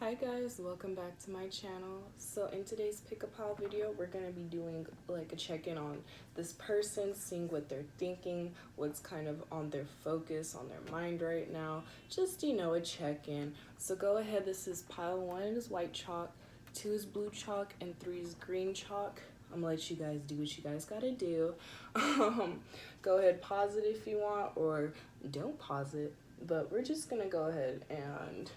Hi guys, welcome back to my channel. So in today's pick a pile video, we're going to be doing like a check-in on this person, seeing what they're thinking, what's kind of on their focus, on their mind right now. Just, a check-in. So go ahead, this is pile 1 is white chalk, 2 is blue chalk, and 3 is green chalk. I'm gonna let you guys do what you guys gotta do. Go ahead, pause it if you want, or don't pause it. But we're just gonna go ahead and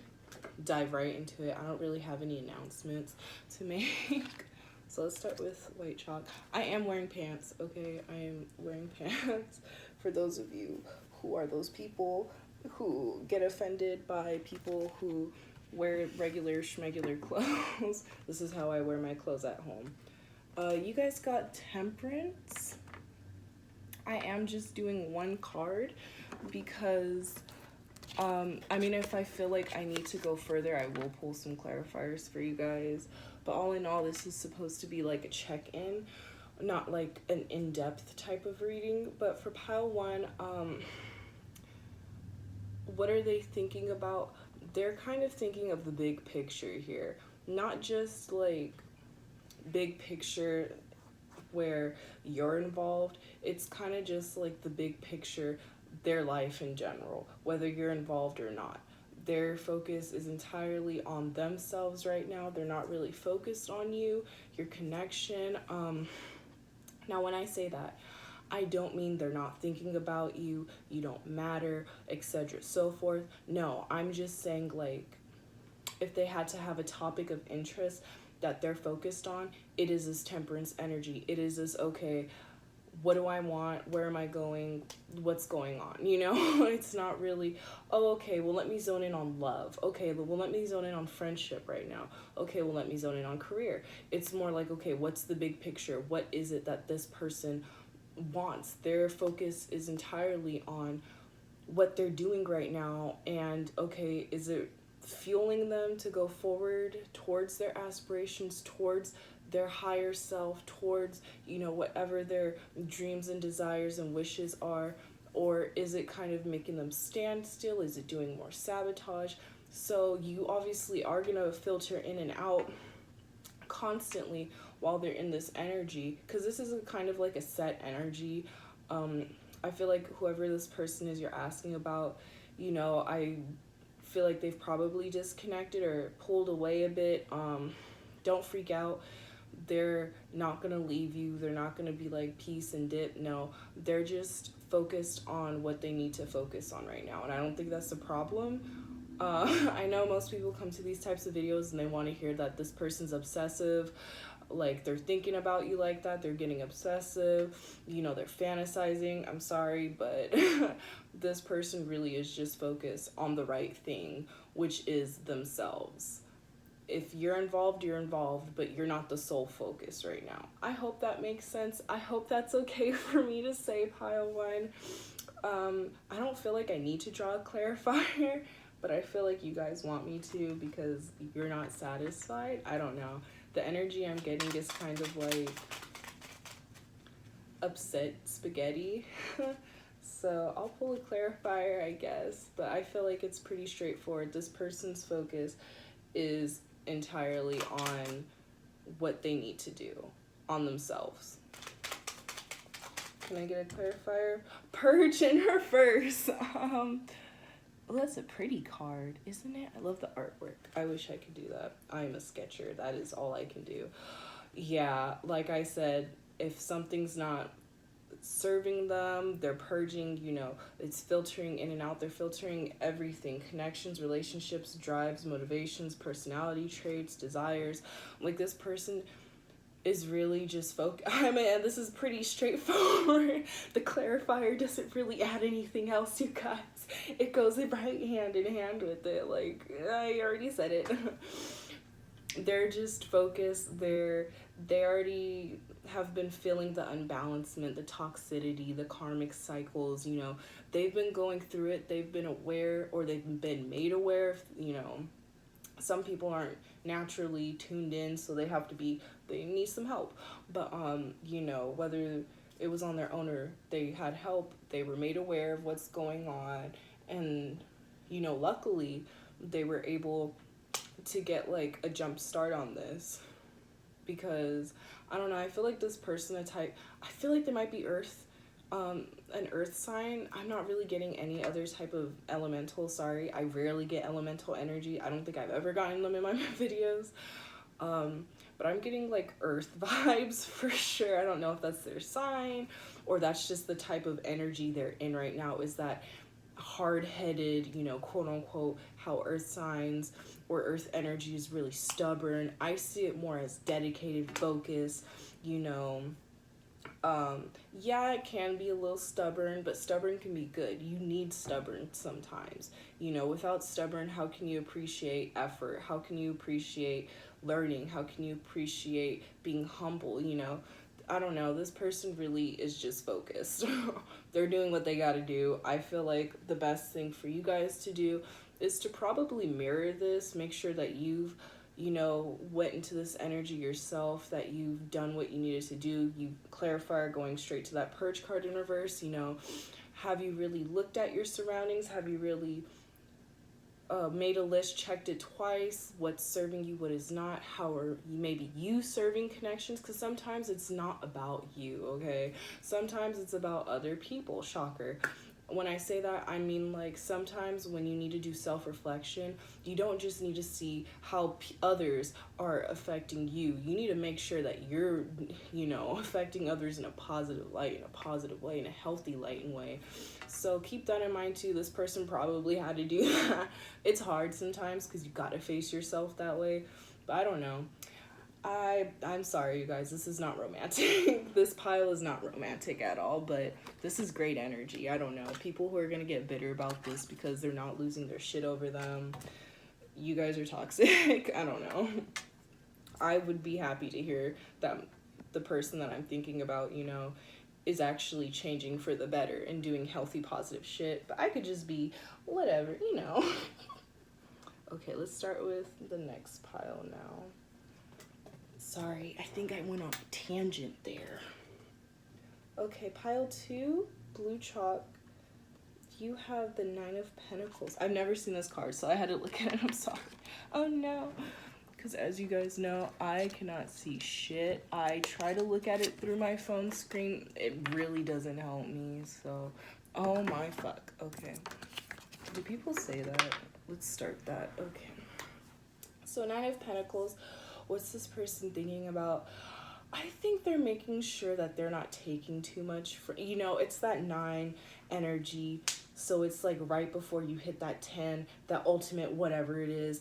dive right into it. I don't really have any announcements to make. So let's start with white chalk. I am wearing pants, okay? I am wearing pants. For those of you who are those people who get offended by people who wear regular schmegular clothes, this is how I wear my clothes at home. You guys got temperance. I am just doing one card because if I feel like I need to go further, I will pull some clarifiers for you guys. But all in all, this is supposed to be like a check-in, not like an in-depth type of reading. But for pile 1, what are they thinking about? They're kind of thinking of the big picture here, not just like big picture where you're involved. It's kind of just like the big picture, their life in general, whether you're involved or not. Their focus is entirely on themselves right now. They're not really focused on you, your connection. Now when I say that, I don't mean they're not thinking about you, you don't matter, etc. so forth. No, I'm just saying, like, if they had to have a topic of interest that they're focused on, it is this temperance energy. It is this, okay, what do I want? Where am I going? What's going on? It's not really, oh, okay, well, let me zone in on love. Okay, well, let me zone in on friendship right now. Okay, well, let me zone in on career. It's more like, okay, what's the big picture? What is it that this person wants? Their focus is entirely on what they're doing right now. And, okay, is it fueling them to go forward towards their aspirations, towards their higher self, towards, whatever their dreams and desires and wishes are? Or is it kind of making them stand still? Is it doing more sabotage? So you obviously are going to filter in and out constantly while they're in this energy, because this is a kind of like a set energy. I feel like whoever this person is you're asking about, I feel like they've probably disconnected or pulled away a bit. Don't freak out. They're not gonna leave you. They're not gonna be like peace and dip. No, they're just focused on what they need to focus on right now, and I don't think that's a problem. I know most people come to these types of videos and they want to hear that this person's obsessive, like they're thinking about you like that, they're getting obsessive, they're fantasizing. I'm sorry, but this person really is just focused on the right thing, which is themselves. If you're involved, but you're not the sole focus right now. I hope that makes sense. I hope that's okay for me to say, pile 1. I don't feel like I need to draw a clarifier, but I feel like you guys want me to because you're not satisfied. I don't know. The energy I'm getting is kind of like upset spaghetti. So I'll pull a clarifier, I guess, but I feel like it's pretty straightforward. This person's focus is entirely on what they need to do, on themselves. Can I get a clarifier? Purge in reverse. Well, that's a pretty card, isn't it? I love the artwork. I wish I could do that. I'm a sketcher. That is all I can do. Yeah, like I said, if something's not serving them, they're purging, it's filtering in and out. They're filtering everything: connections, relationships, drives, motivations, personality traits, desires. Like, this person is really just and this is pretty straightforward. The clarifier doesn't really add anything else, you guys. It goes right hand in hand with it. Like, I already said it. They're just focused. They already have been feeling the unbalancement, the toxicity, the karmic cycles. They've been going through it. They've been aware, or they've been made aware of, some people aren't naturally tuned in, so they need some help. But whether it was on their own or they had help, they were made aware of what's going on. And luckily they were able to get like a jump start on this, because I don't know, I feel like this person I feel like they might be an earth sign. I'm not really getting any other type of elemental. Sorry, I rarely get elemental energy. I don't think I've ever gotten them in my videos. But I'm getting like earth vibes for sure. I don't know if that's their sign or that's just the type of energy they're in right now, is that hard-headed, you know, quote unquote, how earth signs or earth energy is really stubborn. I see it more as dedicated, focus, you know. Yeah, it can be a little stubborn, but stubborn can be good. You need stubborn sometimes. You know, without stubborn, how can you appreciate effort? How can you appreciate learning? How can you appreciate being humble? You know, I don't know. This person really is just focused. They're doing what they got to do. I feel like the best thing for you guys to do is to probably mirror this. Make sure that you've, you know, went into this energy yourself, that you've done what you needed to do. You clarify, going straight to that purge card in reverse, you know. Have you really looked at your surroundings? Have you really made a list, checked it twice, what's serving you, what is not? How are maybe you serving connections? Because sometimes it's not about you, okay? Sometimes it's about other people. Shocker. When I say that, I mean like sometimes when you need to do self-reflection, you don't just need to see how others are affecting you. You need to make sure that you're, you know, affecting others in a positive light, in a positive way, in a healthy light and way. So keep that in mind too. This person probably had to do that. It's hard sometimes because you got to face yourself that way. But I don't know. I'm sorry, you guys. This is not romantic. This pile is not romantic at all, but this is great energy. I don't know. People who are going to get bitter about this because they're not losing their shit over them. You guys are toxic. I don't know. I would be happy to hear that the person that I'm thinking about, you know, is actually changing for the better and doing healthy, positive shit. But I could just be whatever, you know. Okay, let's start with the next pile now. Sorry, I think I went on a tangent there. Okay, pile 2, blue chalk. You have the 9 of Pentacles. I've never seen this card, so I had to look at it. I'm sorry. Oh no. Because as you guys know, I cannot see shit. I try to look at it through my phone screen. It really doesn't help me, so... Oh my fuck. Okay. Do people say that? Let's start that. Okay. So 9 of Pentacles. What's this person thinking about? I think they're making sure that they're not taking too much for, you know, it's that 9 energy. So it's like right before you hit that 10, that ultimate whatever it is.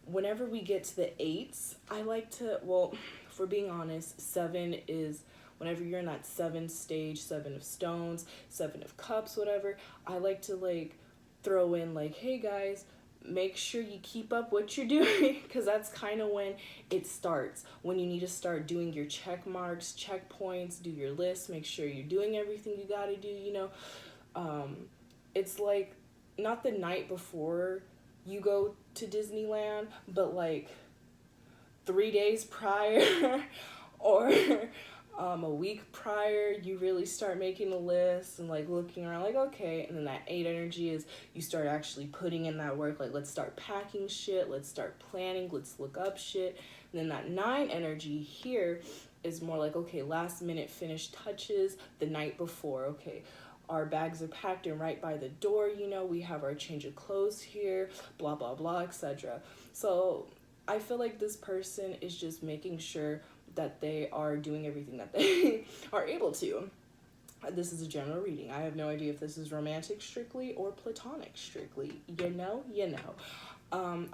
Whenever we get to the 8s, I like to, well, for being honest, 7 is whenever you're in that 7 stage, 7 of stones, 7 of cups, whatever. I like to like throw in like, hey guys, make sure you keep up what you're doing, because that's kind of when it starts, when you need to start doing your check marks, checkpoints, do your list, make sure you're doing everything you got to do, you know. It's like not the night before you go to Disneyland, but like 3 days prior or a week prior, you really start making a list and like looking around like, okay. And then that 8 energy is you start actually putting in that work, like let's start packing shit, let's start planning, let's look up shit. And then that 9 energy here is more like, okay, last minute finish touches the night before. Okay, our bags are packed and right by the door, you know, we have our change of clothes here, blah blah blah, etc. So I feel like this person is just making sure that they are doing everything that they are able to. This is a general reading. I have no idea if this is romantic strictly or platonic strictly. You know. I'm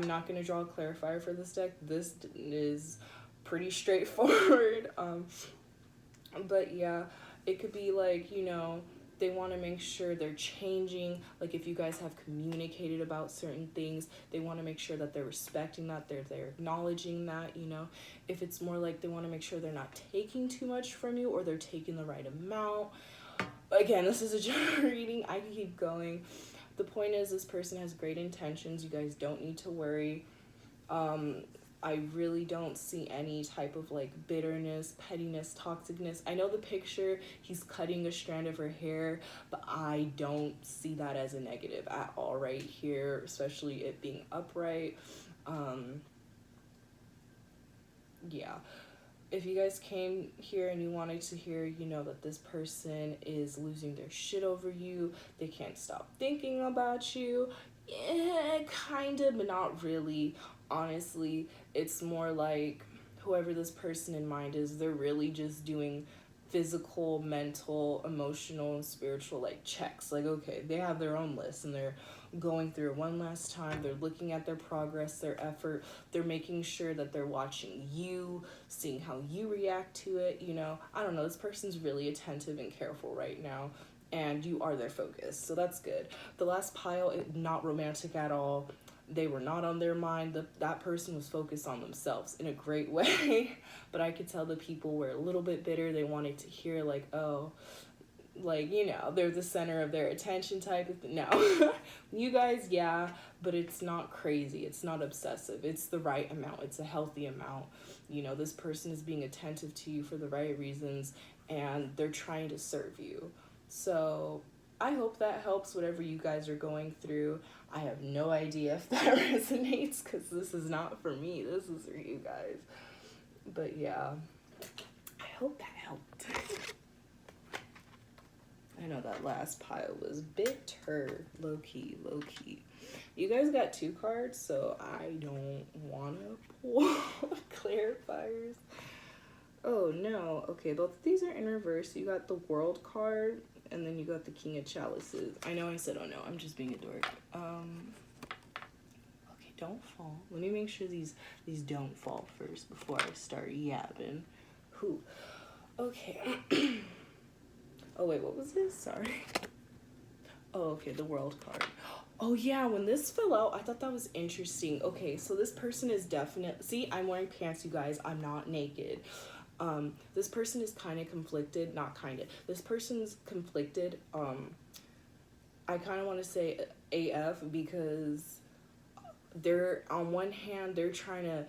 not going to draw a clarifier for this deck. This is pretty straightforward. But yeah, it could be like, you know, they want to make sure they're changing. Like if you guys have communicated about certain things, they want to make sure that they're respecting that, they're acknowledging that, you know. If it's more like they want to make sure they're not taking too much from you or they're taking the right amount. Again, this is a general reading. I can keep going. The point is this person has great intentions. You guys don't need to worry. I really don't see any type of like bitterness, pettiness, toxicness. I know the picture, he's cutting a strand of her hair, but I don't see that as a negative at all right here, especially it being upright. Yeah. If you guys came here and you wanted to hear, you know, that this person is losing their shit over you, they can't stop thinking about you, yeah, kind of, but not really. Honestly, it's more like whoever this person in mind is, they're really just doing physical, mental, emotional, and spiritual like checks. Like, okay, they have their own list and they're going through it one last time. They're looking at their progress, their effort. They're making sure that they're watching you, seeing how you react to it. You know, I don't know, this person's really attentive and careful right now, and you are their focus, so that's good. The last pile, not romantic at all. They were not on their mind. That person was focused on themselves in a great way. But I could tell the people were a little bit bitter. They wanted to hear like, oh, like, you know, they're the center of their attention type of thing. No. You guys, yeah, but it's not crazy. It's not obsessive. It's the right amount. It's a healthy amount. You know, this person is being attentive to you for the right reasons, and they're trying to serve you. So I hope that helps whatever you guys are going through. I have no idea if that resonates because this is not for me. This is for you guys. But yeah, I hope that helped. I know that last pile was bitter. Low key, low key. You guys got 2 cards, so I don't want to pull clarifiers. Oh no. Okay, both of these are in reverse. You got the World card, and then you got the King of Chalices. I know I said oh no, I'm just being a dork. Okay, don't fall. Let me make sure these don't fall first before I start yapping. Who? Okay. Oh wait, what was this? Sorry. Oh, okay, the World card. Oh yeah, when this fell out, I thought that was interesting. Okay, so this person is definitely... See, I'm wearing pants, you guys. I'm not naked. This person is kind of conflicted. Not kind of. This person's conflicted. I kind of want to say AF because they're... On one hand, they're trying to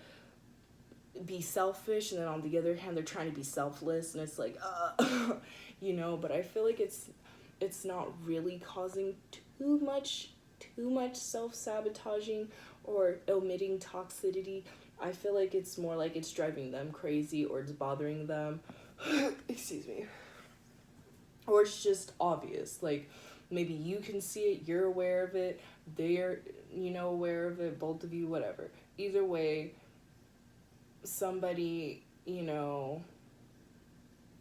be selfish, and then on the other hand, they're trying to be selfless, and it's like, you know, but I feel like it's not really causing too much self-sabotaging or omitting toxicity. I feel like it's more like it's driving them crazy or it's bothering them. Excuse me. Or it's just obvious. Like, maybe you can see it, you're aware of it, they're, you know, aware of it, both of you, whatever. Either way, somebody, you know,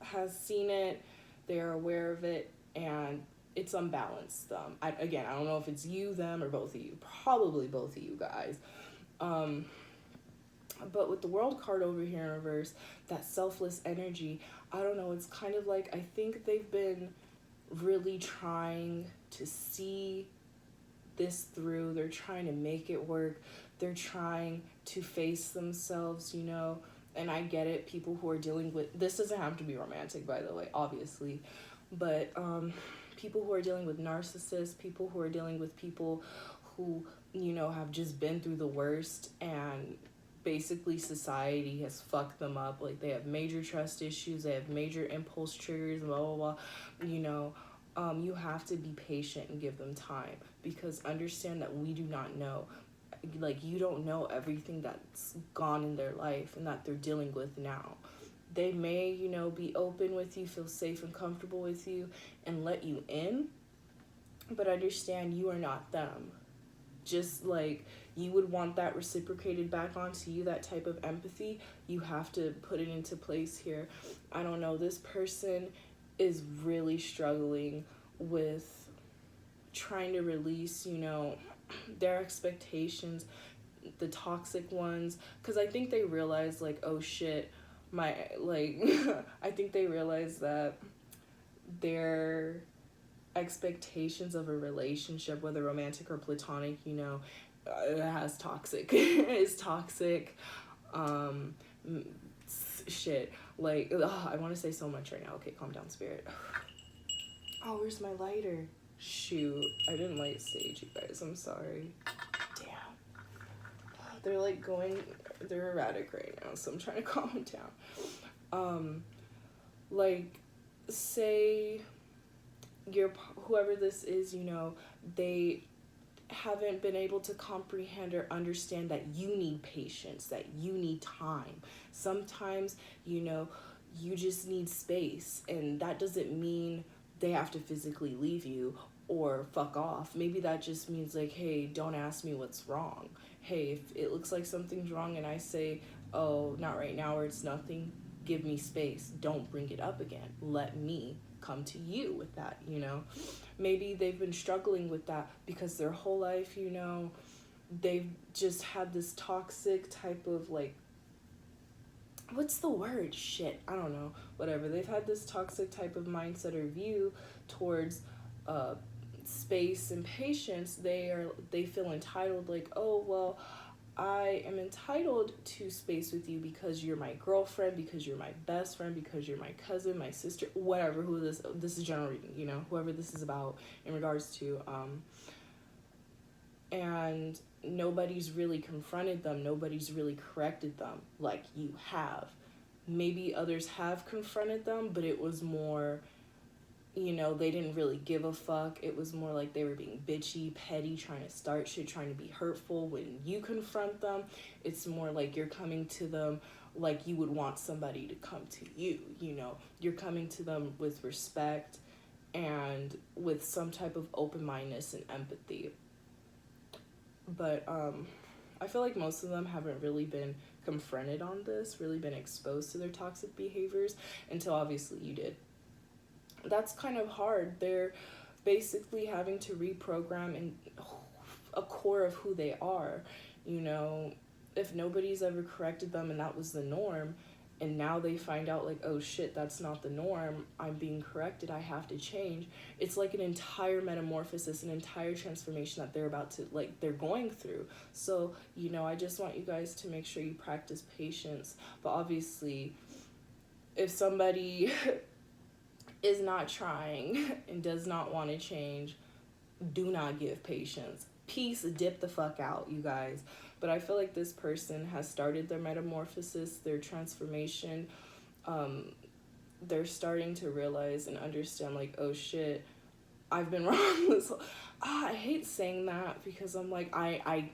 has seen it, they're aware of it, and it's unbalanced. I don't know if it's you, them, or both of you. Probably both of you guys. But with the World card over here in reverse, that selfless energy, I don't know, it's kind of like, I think they've been really trying to see this through. They're trying to make it work. They're trying to face themselves, you know. And I get it, people who are dealing with, this doesn't have to be romantic, by the way, obviously. But people who are dealing with narcissists, people who are dealing with people who, you know, have just been through the worst, and basically society has fucked them up. Like, they have major trust issues, they have major impulse triggers, blah, blah, blah. You know, you have to be patient and give them time, because understand that we do not know. Like, you don't know everything that's gone in their life and that they're dealing with now. They may, you know, be open with you, feel safe and comfortable with you, and let you in, but understand you are not them. Just like you would want that reciprocated back onto you, that type of empathy, you have to put it into place here. I don't know, this person is really struggling with trying to release, you know, their expectations, the toxic ones, because I think they realize, like, oh shit, I think they realize that their expectations of a relationship, whether romantic or platonic, you know, it has toxic, is toxic, shit, like, I want to say so much right now. Okay, calm down, spirit. Oh, where's my lighter? Shoot, I didn't light sage, you guys, I'm sorry. Damn. they're like they're erratic right now, so I'm trying to calm them down. Like, say whoever this is, you know, they haven't been able to comprehend or understand that you need patience, that you need time. Sometimes, you know, you just need space, and that doesn't mean they have to physically leave you or fuck off. Maybe that just means like, hey, don't ask me what's wrong. Hey, if it looks like something's wrong and I say, oh, not right now, or it's nothing, give me space. Don't bring it up again. Let me come to you with that, you know? Maybe they've been struggling with that because their whole life, you know, they've just had this toxic type of like, what's the word? Shit, I don't know. Whatever. They've had this toxic type of mindset or view towards space and patience. They feel entitled, like, oh well, I am entitled to space with you because you're my girlfriend, because you're my best friend, because you're my cousin, my sister, whatever. Who this is general reading, you know, whoever this is about in regards to, and nobody's really confronted them, nobody's really corrected them like you have. Maybe others have confronted them, but it was more, you know, they didn't really give a fuck. It was more like they were being bitchy, petty, trying to start shit, trying to be hurtful. When you confront them, it's more like you're coming to them like you would want somebody to come to you, you know. You're coming to them with respect and with some type of open-mindedness and empathy. But I feel like most of them haven't really been confronted on this, really been exposed to their toxic behaviors until obviously you did. That's kind of hard. They're basically having to reprogram in a core of who they are, you know. If nobody's ever corrected them and that was the norm, and now they find out like, oh shit, that's not the norm, I'm being corrected, I have to change. It's like an entire metamorphosis, an entire transformation that they're about to, like, they're going through. So, you know, I just want you guys to make sure you practice patience. But obviously, if somebody is not trying and does not want to change, do not give patience. Peace, dip the fuck out, you guys. But I feel like this person has started their metamorphosis, their transformation. They're starting to realize and understand, like, oh shit, I've been wrong this whole... I hate saying that because I'm like, I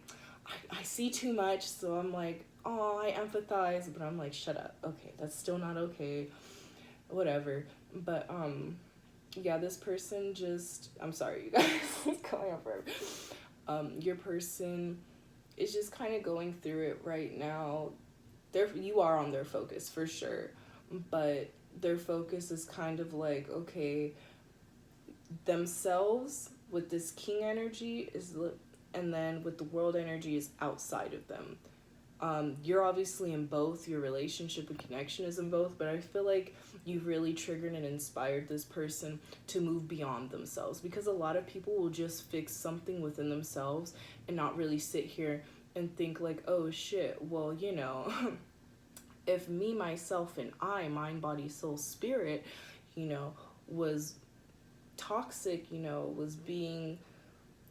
see too much, so I'm like, oh, I empathize, but I'm like, shut up. Okay, that's still not okay. Whatever. But yeah, this person just, I'm sorry, you guys, it's going on forever. Your person is just kind of going through it right now. You are on their focus for sure, but their focus is kind of like, okay, themselves with this king energy is, and then with the world energy is outside of them. You're obviously in both. Your relationship and connection is in both, but I feel like you've really triggered and inspired this person to move beyond themselves, because a lot of people will just fix something within themselves and not really sit here and think like, oh shit, well, you know, if me, myself, and I, mind, body, soul, spirit, you know, was toxic, you know,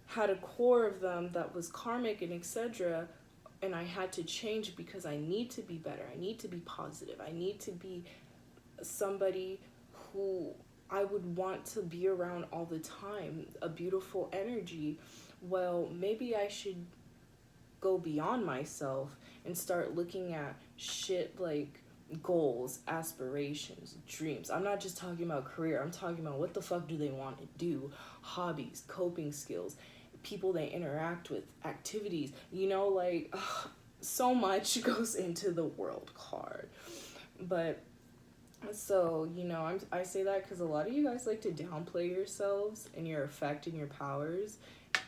had a core of them that was karmic and etc., and I had to change because I need to be better, I need to be positive, I need to be somebody who I would want to be around all the time, a beautiful energy. Well, maybe I should go beyond myself and start looking at shit like goals, aspirations, dreams. I'm not just talking about career, I'm talking about what the fuck do they want to do, hobbies, coping skills, people they interact with, activities, you know, like, so much goes into the world card. But so, you know, I say that because a lot of you guys like to downplay yourselves and your effect and your powers.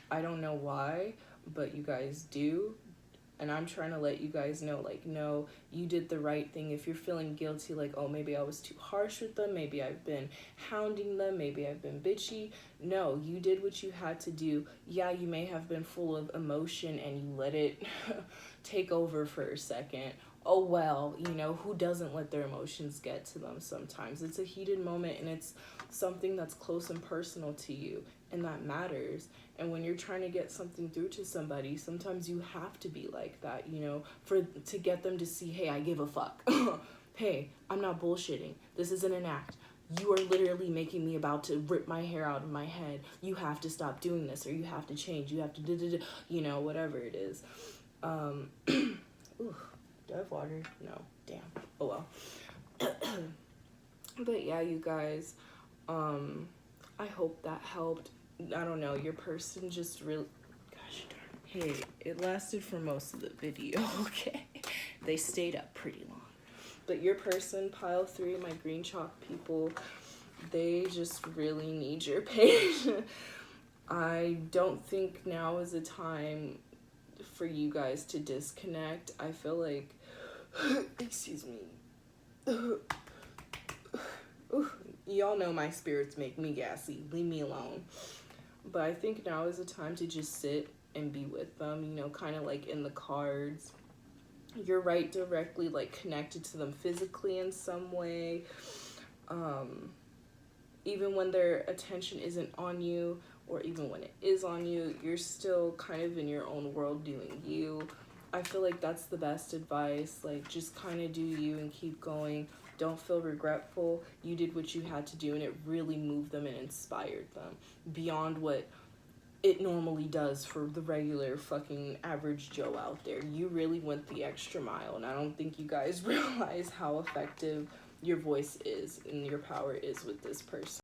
I don't know why, but you guys do. And I'm trying to let you guys know, like, no, you did the right thing. If you're feeling guilty, like, oh, maybe I was too harsh with them, maybe I've been hounding them, maybe I've been bitchy. No, you did what you had to do. Yeah, you may have been full of emotion and you let it take over for a second. Oh, well, you know, who doesn't let their emotions get to them sometimes? It's a heated moment and it's something that's close and personal to you. and that matters. And when you're trying to get something through to somebody, sometimes you have to be like that, you know, to get them to see, hey, I give a fuck. Hey, I'm not bullshitting. This isn't an act. You are literally making me about to rip my hair out of my head. You have to stop doing this, or you have to change. You have to, you know, whatever it is. Ooh, do I have water? No, damn. Oh well. But yeah, you guys, I hope that helped. I don't know, your person just really, gosh darn. Hey, it lasted for most of the video, okay? They stayed up pretty long. But your person, pile 3, my green chalk people, they just really need your patience. I don't think now is a time for you guys to disconnect. I feel like, excuse me. Y'all know my spirits make me gassy. Leave me alone. But I think now is a time to just sit and be with them, you know, kind of like in the cards. You're right directly like connected to them physically in some way. Even when their attention isn't on you, or even when it is on you, you're still kind of in your own world doing you. I feel like that's the best advice. Like, just kind of do you and keep going. Don't feel regretful. You did what you had to do, and it really moved them and inspired them beyond what it normally does for the regular fucking average Joe out there. You really went the extra mile, and I don't think you guys realize how effective your voice is and your power is with this person.